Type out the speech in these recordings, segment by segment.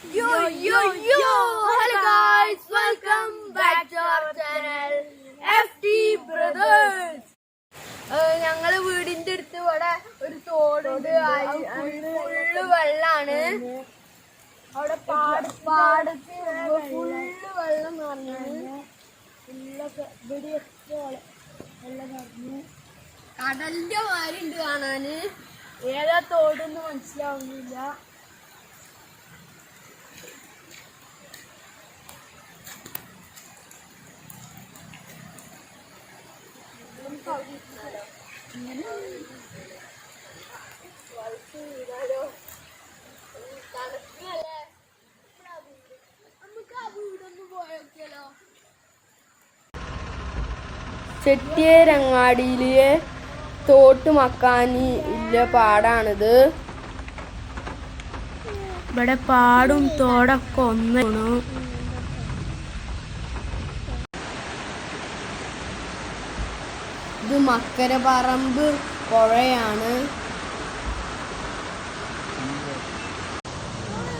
Hello guys, welcome back to our channel FT Brothers. ഞങ്ങള് വീടിന്റെ അടുത്ത് ഇവിടെ ഒരു തോടുണ്ട്, ഫുള്ള് വെള്ളാണ്. അവിടെ പാടത്ത് ഫുള്ള് വെള്ളം നിറഞ്ഞു. കടലിന്റെ മാതിരി ഉണ്ട് കാണാന്. ഏതാ തോടെന്ന് മനസ്സിലാവുന്നില്ല. ചെട്ടിയേരങ്ങാടിയിലെ തോട്ട് മക്കാനി ഇല്ല പാടാണിത്. ഇവിടെ പാടും തോടൊക്കെ ഒന്നാണ്. ഇത് മക്കരപറമ്പ് പുഴയാണ്.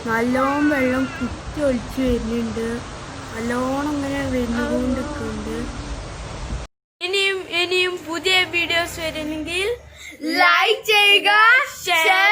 നല്ലോണം വെള്ളം കുത്തി ഒലിച്ചു വരുന്നുണ്ട്. നല്ലോണം ഇങ്ങനെ വരുന്നുകൊണ്ടൊക്കെയുണ്ട്. ഇനിയും പുതിയ വീഡിയോസ് വരുന്നെങ്കിൽ ലൈക്ക് ചെയ്യുക, ഷെയർ